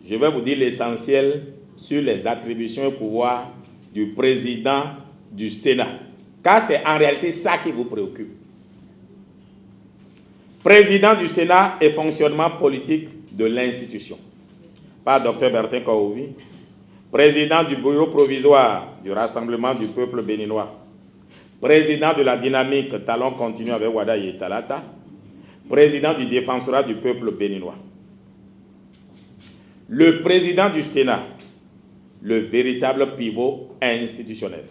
je vais vous dire l'essentiel sur les attributions et pouvoirs du président du Sénat. Car c'est en réalité ça qui vous préoccupe. Président du Sénat et fonctionnement politique de l'institution. Par Dr Bertin Kouovi, président du bureau provisoire du Rassemblement du peuple béninois, président de la dynamique Talon continu avec Wada et Talata, président du défensorat du peuple béninois. Le président du Sénat, le véritable pivot institutionnel.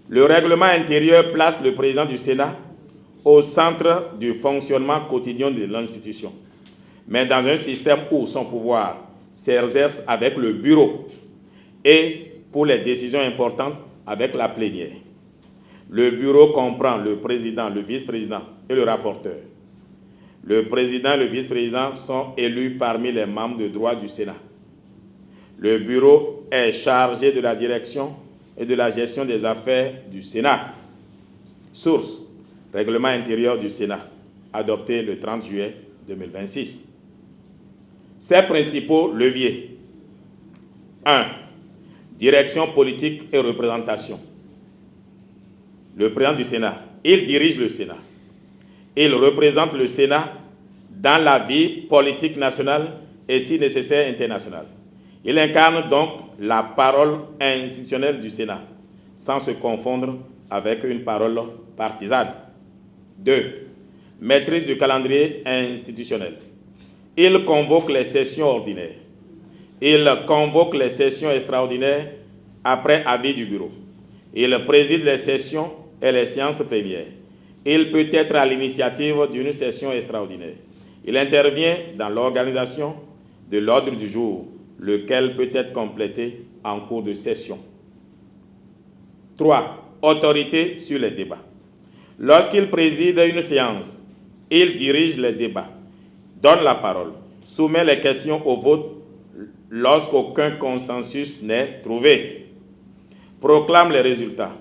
Le règlement intérieur place le président du Sénat au centre du fonctionnement quotidien de l'institution, mais dans un système où son pouvoir s'exerce avec le bureau et pour les décisions importantes avec la plénière. Le bureau comprend le président, le vice-président et le rapporteur. Le président et le vice-président sont élus parmi les membres de droit du Sénat. Le bureau est chargé de la direction et de la gestion des affaires du Sénat. Source, règlement intérieur du Sénat, adopté le 30 juillet 2026. Ses principaux leviers. 1. Direction politique et représentation. Le président du Sénat, il dirige le Sénat. Il représente le Sénat dans la vie politique nationale et, si nécessaire, internationale. Il incarne donc la parole institutionnelle du Sénat, sans se confondre avec une parole partisane. 2. Maîtrise du calendrier institutionnel. Il convoque les sessions ordinaires. Il convoque les sessions extraordinaires après avis du bureau. Il préside les sessions et les séances plénières. Il peut être à l'initiative d'une session extraordinaire. Il intervient dans l'organisation de l'ordre du jour, lequel peut être complété en cours de session. 3. Autorité sur les débats. Lorsqu'il préside une séance, il dirige les débats, donne la parole, soumet les questions au vote lorsqu'aucun consensus n'est trouvé, proclame les résultats,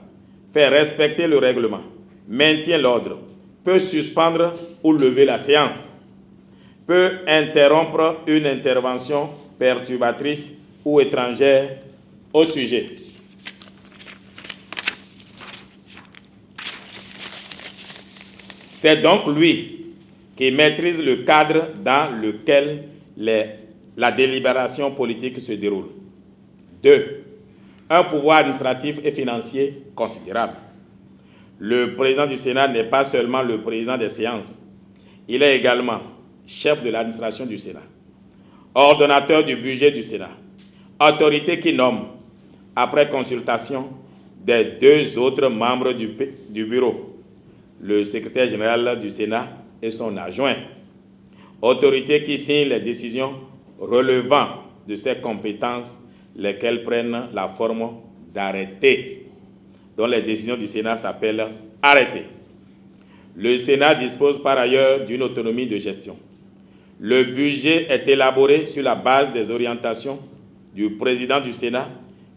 fait respecter le règlement, maintient l'ordre, peut suspendre ou lever la séance, peut interrompre une intervention perturbatrice ou étrangère au sujet. C'est donc lui qui maîtrise le cadre dans lequel la délibération politique se déroule. 2. Un pouvoir administratif et financier considérable. Le président du Sénat n'est pas seulement le président des séances, il est également chef de l'administration du Sénat, ordonnateur du budget du Sénat, autorité qui nomme, après consultation des 2 autres membres du bureau, le secrétaire général du Sénat et son adjoint, autorité qui signe les décisions relevant de ses compétences, lesquelles prennent la forme d'arrêtés, dont les décisions du Sénat s'appellent arrêtés. Le Sénat dispose par ailleurs d'une autonomie de gestion. Le budget est élaboré sur la base des orientations du président du Sénat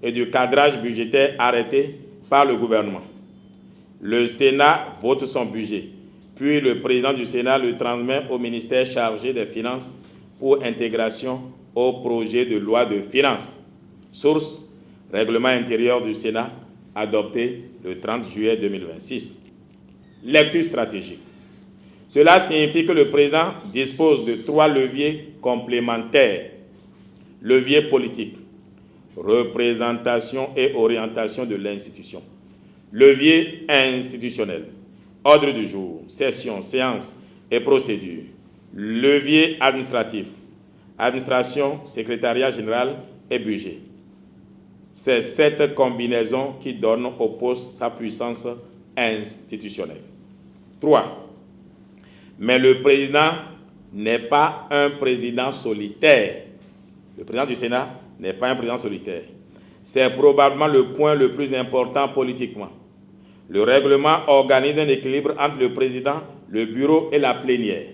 et du cadrage budgétaire arrêté par le gouvernement. Le Sénat vote son budget, puis le président du Sénat le transmet au ministère chargé des Finances pour intégration au projet de loi de finances. Source, règlement intérieur du Sénat, adopté le 30 juillet 2026. Lecture stratégique. Cela signifie que le président dispose de 3 leviers complémentaires. Levier politique, représentation et orientation de l'institution. Levier institutionnel, ordre du jour, session, séance et procédure. Levier administratif, administration, secrétariat général et budget. C'est cette combinaison qui donne au poste sa puissance institutionnelle. 3. Mais le président n'est pas un président solitaire. Le président du Sénat n'est pas un président solitaire. C'est probablement le point le plus important politiquement. Le règlement organise un équilibre entre le président, le bureau et la plénière.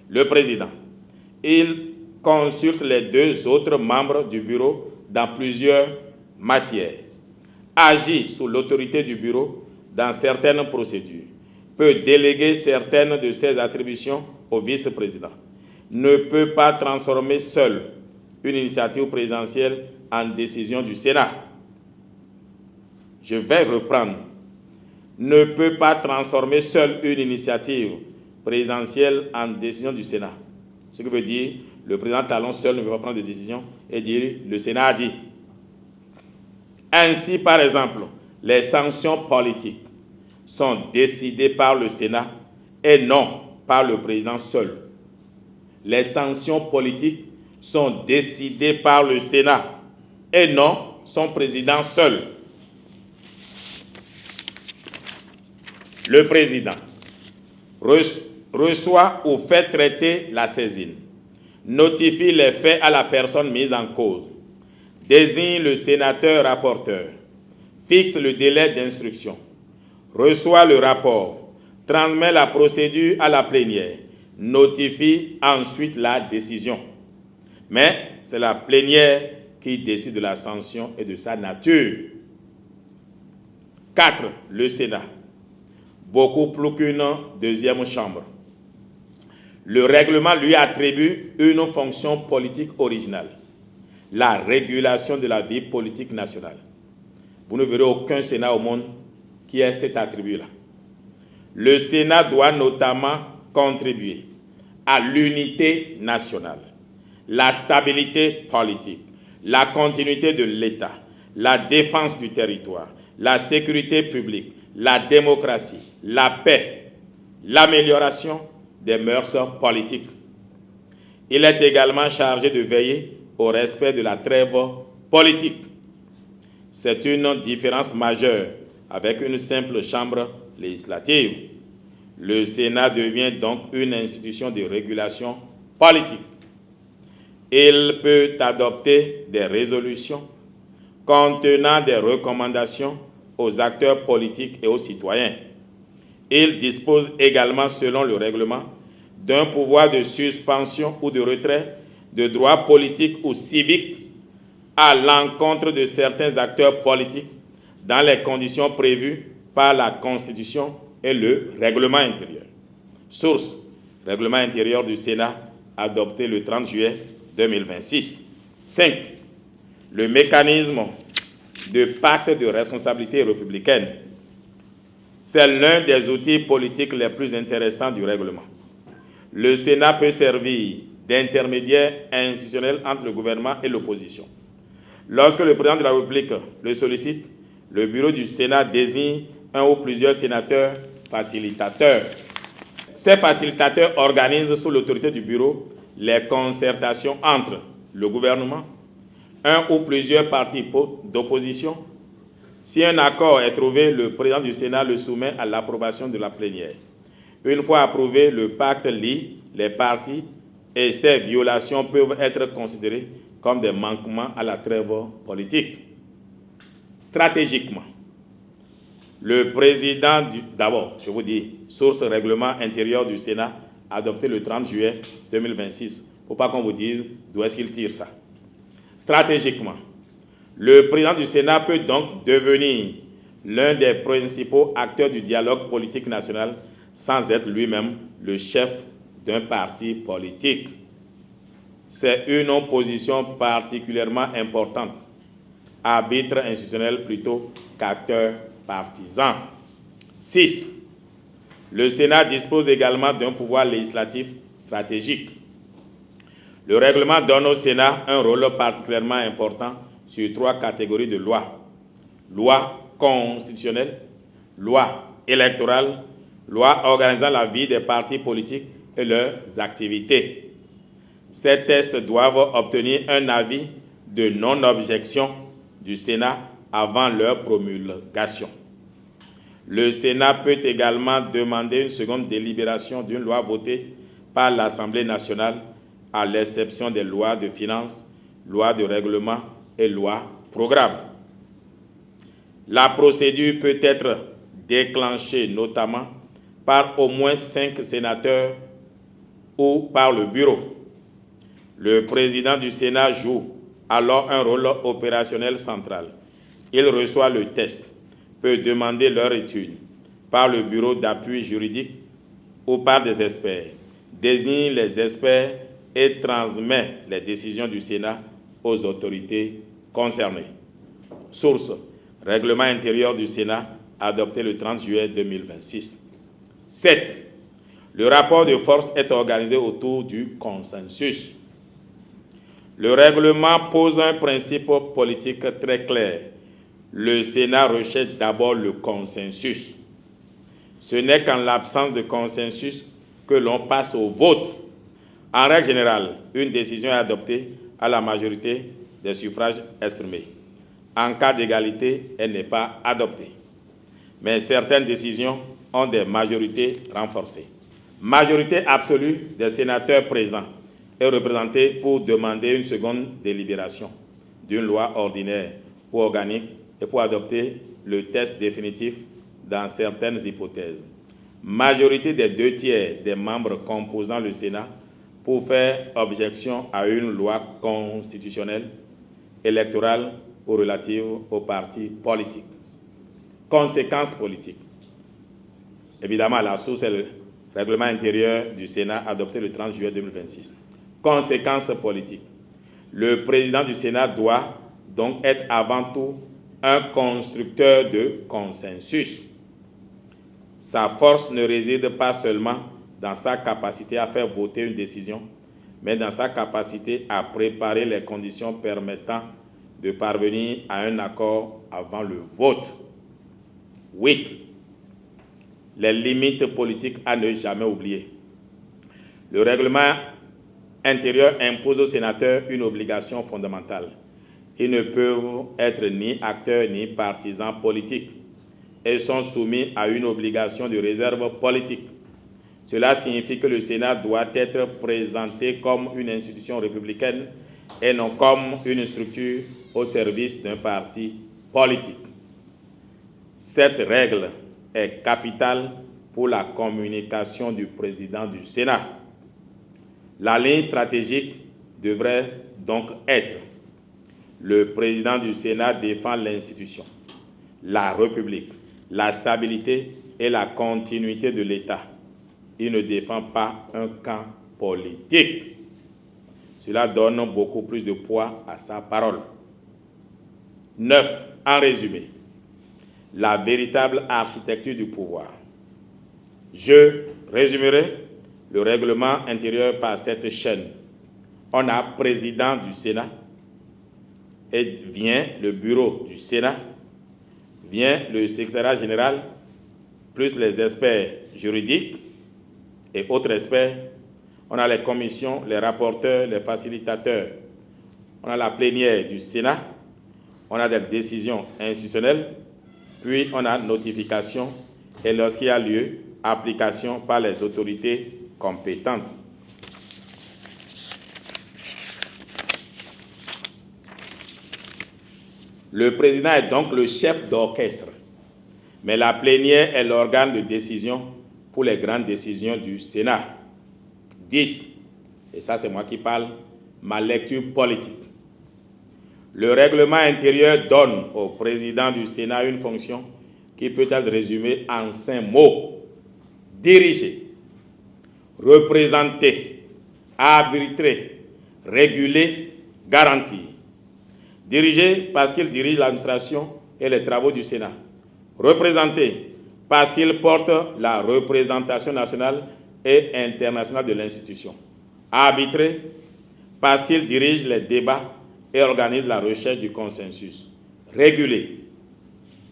Le président, il consulte les 2 autres membres du bureau dans plusieurs matières, agit sous l'autorité du bureau dans certaines procédures, peut déléguer certaines de ses attributions au vice-président, ne peut pas transformer seul une initiative présidentielle en décision du Sénat. Je vais reprendre. Ne peut pas transformer seule une initiative présidentielle en décision du Sénat. Ce qui veut dire, le président Talon seul ne peut pas prendre de décision et dire, le Sénat a dit. Ainsi, par exemple, les sanctions politiques sont décidées par le Sénat et non par le président seul. Les sanctions politiques sont décidées par le Sénat et non son président seul. Le président reçoit ou fait traiter la saisine, notifie les faits à la personne mise en cause, désigne le sénateur rapporteur, fixe le délai d'instruction, reçoit le rapport, transmet la procédure à la plénière, notifie ensuite la décision. Mais c'est la plénière qui décide de la sanction et de sa nature. 4. Le Sénat. Beaucoup plus qu'une deuxième chambre. Le règlement lui attribue une fonction politique originale, la régulation de la vie politique nationale. Vous ne verrez aucun Sénat au monde qui ait cet attribut-là. Le Sénat doit notamment contribuer à l'unité nationale, la stabilité politique, la continuité de l'État, la défense du territoire, la sécurité publique, la démocratie, la paix, l'amélioration des mœurs politiques. Il est également chargé de veiller au respect de la trêve politique. C'est une différence majeure avec une simple chambre législative. Le Sénat devient donc une institution de régulation politique. Il peut adopter des résolutions contenant des recommandations aux acteurs politiques et aux citoyens. Il dispose également, selon le règlement, d'un pouvoir de suspension ou de retrait de droits politiques ou civiques à l'encontre de certains acteurs politiques dans les conditions prévues par la Constitution et le règlement intérieur. Source: règlement intérieur du Sénat adopté le 30 juillet 2026. 5. Le mécanisme de pacte de responsabilité républicaine. C'est l'un des outils politiques les plus intéressants du règlement. Le Sénat peut servir d'intermédiaire institutionnel entre le gouvernement et l'opposition. Lorsque le président de la République le sollicite, le bureau du Sénat désigne un ou plusieurs sénateurs facilitateurs. Ces facilitateurs organisent sous l'autorité du bureau les concertations entre le gouvernement, un ou plusieurs partis d'opposition. Si un accord est trouvé, le président du Sénat le soumet à l'approbation de la plénière. Une fois approuvé, le pacte lie les partis et ces violations peuvent être considérées comme des manquements à la trêve politique. Stratégiquement, le président d'abord, je vous dis, source règlement intérieur du Sénat, adopté le 30 juillet 2026. Il ne faut pas qu'on vous dise d'où est-ce qu'il tire ça. Stratégiquement, le président du Sénat peut donc devenir l'un des principaux acteurs du dialogue politique national sans être lui-même le chef d'un parti politique. C'est une position particulièrement importante, arbitre institutionnel plutôt qu'acteur partisan. 6. Le Sénat dispose également d'un pouvoir législatif stratégique. Le règlement donne au Sénat un rôle particulièrement important sur 3 catégories de lois. Loi constitutionnelle, loi électorale, loi organisant la vie des partis politiques et leurs activités. Ces textes doivent obtenir un avis de non-objection du Sénat avant leur promulgation. Le Sénat peut également demander une seconde délibération d'une loi votée par l'Assemblée nationale, à l'exception des lois de finances, lois de règlement et lois programme. La procédure peut être déclenchée notamment par au moins 5 sénateurs ou par le bureau. Le président du Sénat joue alors un rôle opérationnel central. Il reçoit le texte, peut demander leur étude par le bureau d'appui juridique ou par des experts, désigne les experts et transmet les décisions du Sénat aux autorités concernées. Source: Règlement intérieur du Sénat adopté le 30 juillet 2026. 7. Le rapport de force est organisé autour du consensus. Le règlement pose un principe politique très clair. Le Sénat recherche d'abord le consensus. Ce n'est qu'en l'absence de consensus que l'on passe au vote. En règle générale, une décision est adoptée à la majorité des suffrages exprimés. En cas d'égalité, elle n'est pas adoptée. Mais certaines décisions ont des majorités renforcées. Majorité absolue des sénateurs présents est représentée pour demander une seconde délibération d'une loi ordinaire ou organique et pour adopter le texte définitif dans certaines hypothèses. Majorité des 2/3 des membres composant le Sénat pour faire objection à une loi constitutionnelle, électorale ou relative aux partis politiques. Conséquences politiques. Évidemment, la source est le règlement intérieur du Sénat adopté le 30 juillet 2026. Conséquences politiques. Le président du Sénat doit donc être avant tout un constructeur de consensus. Sa force ne réside pas seulement dans sa capacité à faire voter une décision, mais dans sa capacité à préparer les conditions permettant de parvenir à un accord avant le vote. 8. Les limites politiques à ne jamais oublier. Le règlement intérieur impose aux sénateurs une obligation fondamentale. Ils ne peuvent être ni acteurs ni partisans politiques et sont soumis à une obligation de réserve politique. Cela signifie que le Sénat doit être présenté comme une institution républicaine et non comme une structure au service d'un parti politique. Cette règle est capitale pour la communication du président du Sénat. La ligne stratégique devrait donc être: le président du Sénat défend l'institution, la République, la stabilité et la continuité de l'État. Il ne défend pas un camp politique. Cela donne beaucoup plus de poids à sa parole. 9. En résumé, la véritable architecture du pouvoir. Je résumerai le règlement intérieur par cette chaîne. On a président du Sénat, et vient le bureau du Sénat, vient le secrétariat général, plus les experts juridiques et autres experts. On a les commissions, les rapporteurs, les facilitateurs. On a la plénière du Sénat. On a des décisions institutionnelles. Puis on a notification et lorsqu'il y a lieu, application par les autorités compétentes. Le président est donc le chef d'orchestre, mais la plénière est l'organe de décision pour les grandes décisions du Sénat. 10. Et ça, c'est moi qui parle, ma lecture politique. Le règlement intérieur donne au président du Sénat une fonction qui peut être résumée en 5 mots. Diriger, représenter, arbitrer, réguler, garantir. Diriger parce qu'il dirige l'administration et les travaux du Sénat. Représenter parce qu'il porte la représentation nationale et internationale de l'institution. Arbitrer parce qu'il dirige les débats et organise la recherche du consensus. Réguler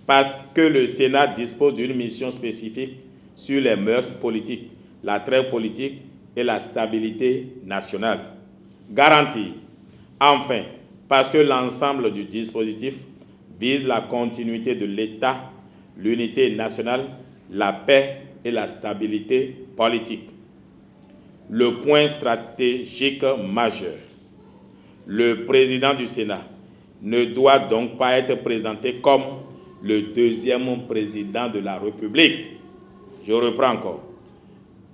parce que le Sénat dispose d'une mission spécifique sur les mœurs politiques, la trêve politique et la stabilité nationale. Garantir, enfin, parce que l'ensemble du dispositif vise la continuité de l'État, l'unité nationale, la paix et la stabilité politique. Le point stratégique majeur. Le président du Sénat ne doit donc pas être présenté comme le deuxième président de la République. Je reprends encore.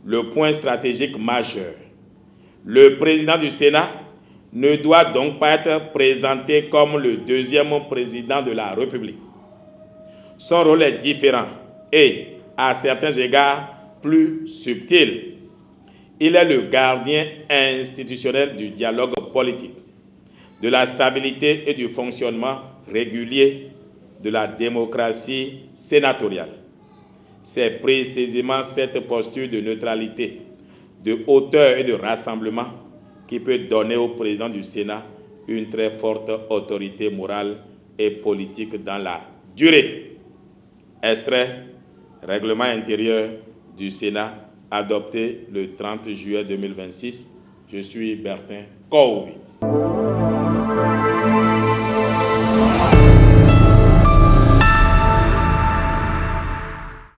Le point stratégique majeur. Le président du Sénat ne doit donc pas être présenté comme le deuxième président de la République. Son rôle est différent et, à certains égards, plus subtil. Il est le gardien institutionnel du dialogue politique, de la stabilité et du fonctionnement régulier de la démocratie sénatoriale. C'est précisément cette posture de neutralité, de hauteur et de rassemblement qui peut donner au président du Sénat une très forte autorité morale et politique dans la durée. Extrait, règlement intérieur du Sénat adopté le 30 juillet 2026. Je suis Bertin Kouvi.